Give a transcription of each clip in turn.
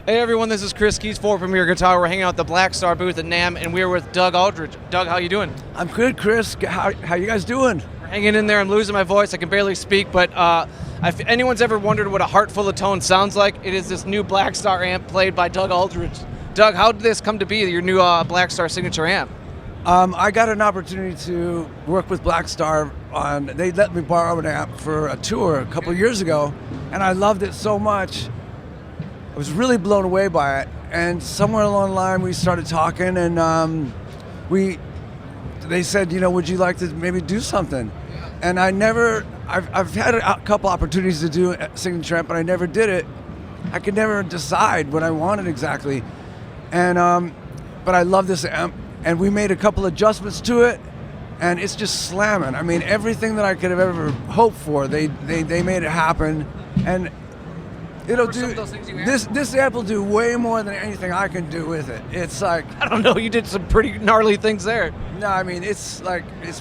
Hey everyone, this is Chris Keys for Premier Guitar. We're hanging out at the Blackstar booth at NAMM, and we're with Doug Aldrich. Doug, how you doing? I'm good, Chris. How you guys doing? We're hanging in there. I'm losing my voice. I can barely speak, but if anyone's ever wondered what a heart full of tone sounds like, it is this new Blackstar amp played by Doug Aldrich. Doug, how did this come to be, your new Blackstar signature amp? I got an opportunity to work with Blackstar they let me borrow an amp for a tour a couple of years ago, and I loved it so much. I was really blown away by it, and somewhere along the line we started talking, and they said, would you like to maybe do something? And I've had a couple opportunities to do a signature amp, but I never did it. I could never decide what I wanted exactly, and but I love this amp, and we made a couple adjustments to it, and it's just slamming. I mean, everything that I could have ever hoped for, they made it happen, and it'll do. This amp will do way more than anything I can do with it. It's like, I don't know, you did some pretty gnarly things there. No, I mean, it's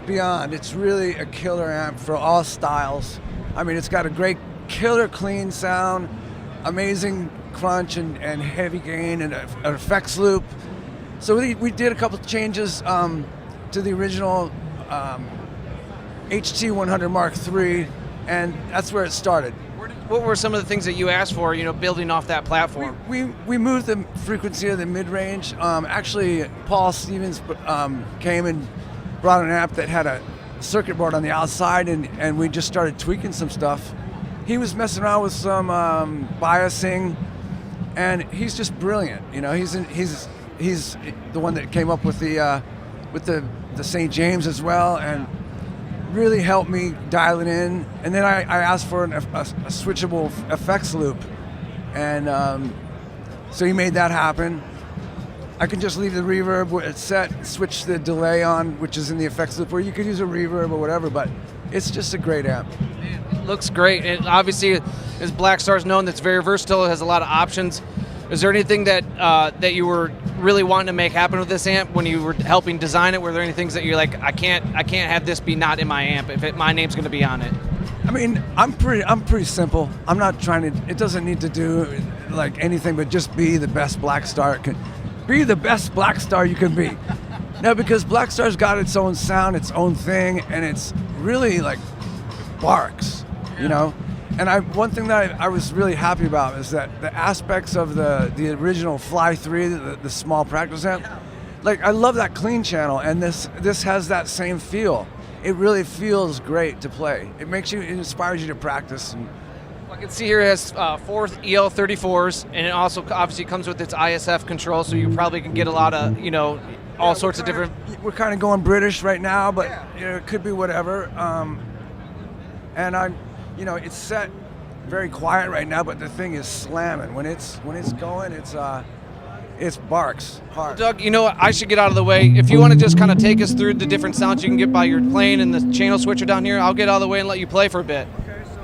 beyond. It's really a killer amp for all styles. I mean, it's got a great killer clean sound, amazing crunch and heavy gain, and an effects loop. So we did a couple of changes to the original HT100 Mark III, and that's where it started. What were some of the things that you asked for, building off that platform? We moved the frequency of the mid-range. Actually, Paul Stevens came and brought an amp that had a circuit board on the outside, and we just started tweaking some stuff. He was messing around with some biasing, and he's just brilliant. He's the one that came up with the St. James as well, and really helped me dial it in. And then I asked for a switchable effects loop, and so he made that happen. I can just leave the reverb where it's set, switch the delay on, which is in the effects loop, where you could use a reverb or whatever, but it's just a great amp. It looks great, and obviously, as Blackstar's known, that's very versatile. It has a lot of options. Is there anything that you were really wanting to make happen with this amp when you were helping design it? Were there any things that you're like, I can't have this be not in my amp if my name's going to be on it? I mean, I'm pretty simple. I'm not trying to. It doesn't need to do like anything but just be the best Blackstar. Be the best Blackstar you can be. No, because Blackstar's got its own sound, its own thing, and it's really like barks, And one thing that I was really happy about is that the aspects of the original Fly 3, the small practice amp, like I love that clean channel, and this has that same feel. It really feels great to play. It inspires you to practice. I can see here it has 4 EL34s, and it also obviously comes with its ISF control, so you probably can get a lot of all sorts of different. We're kind of going British right now, but it could be whatever. And it's set very quiet right now, but the thing is slamming. When it's going, it's barks hard. Doug, I should get out of the way. If you want to just kind of take us through the different sounds you can get by your playing and the channel switcher down here, I'll get out of the way and let you play for a bit. Okay, so.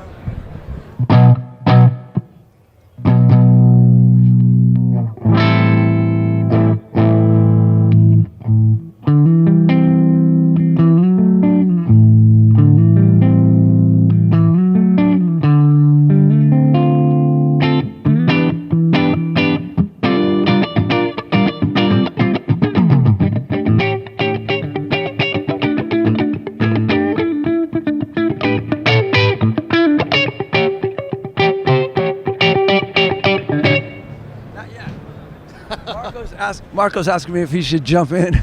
Marco's asking me if he should jump in.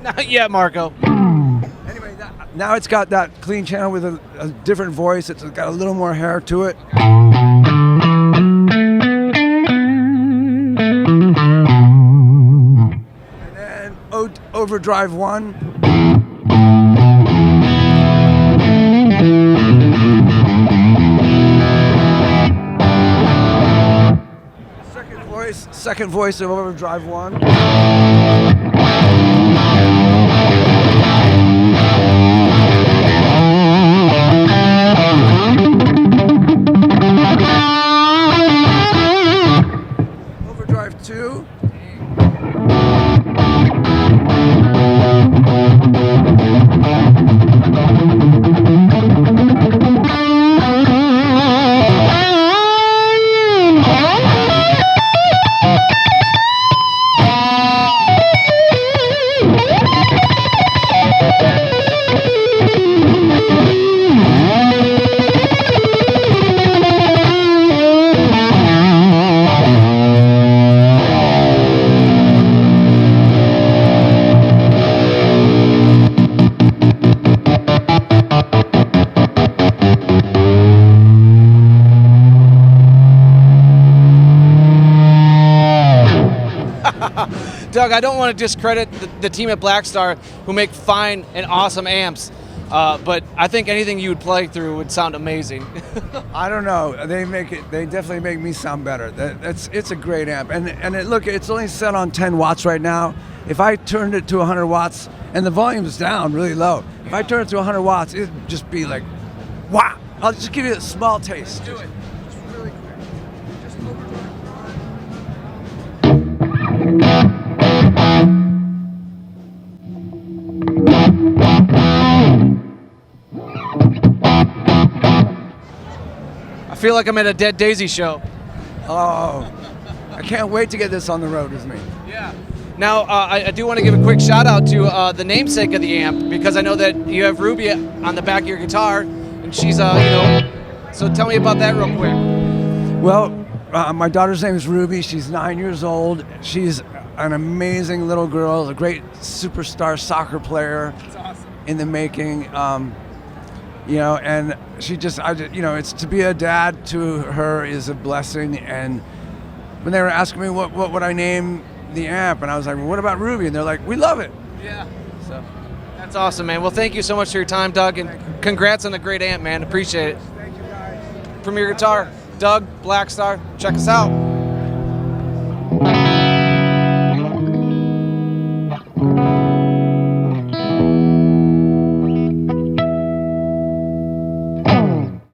Not yet, Marco. Anyway, now it's got that clean channel with a different voice. It's got a little more hair to it. And then overdrive 1. Second voice of overdrive 1. Overdrive 2. Doug, I don't want to discredit the team at Blackstar who make fine and awesome amps, but I think anything you would play through would sound amazing. I don't know. They definitely make me sound better. It's a great amp, and look, it's only set on 10 watts right now. If I turned it to 100 watts, and the volume's down really low, if I turn it to 100 watts, it'd just be like, wow. I'll just give you a small taste. Do it. Just really quick. Just I feel like I'm at a Dead Daisy show. Oh, I can't wait to get this on the road with me. Yeah. Now, I do want to give a quick shout out to the namesake of the amp, because I know that you have Ruby on the back of your guitar, and she's, so tell me about that real quick. Well, my daughter's name is Ruby. She's 9 years old. She's an amazing little girl, a great superstar soccer player. That's awesome. In the making. And she just, it's to be a dad to her is a blessing. And when they were asking me what would I name the amp, and I was like, well, what about Ruby? And they're like, we love it. Yeah. So That's awesome, man. Well, thank you so much for your time, Doug, and congrats on the great amp, man. Appreciate it. thank you guys. Premier Guitar, Doug, Blackstar. Check us out.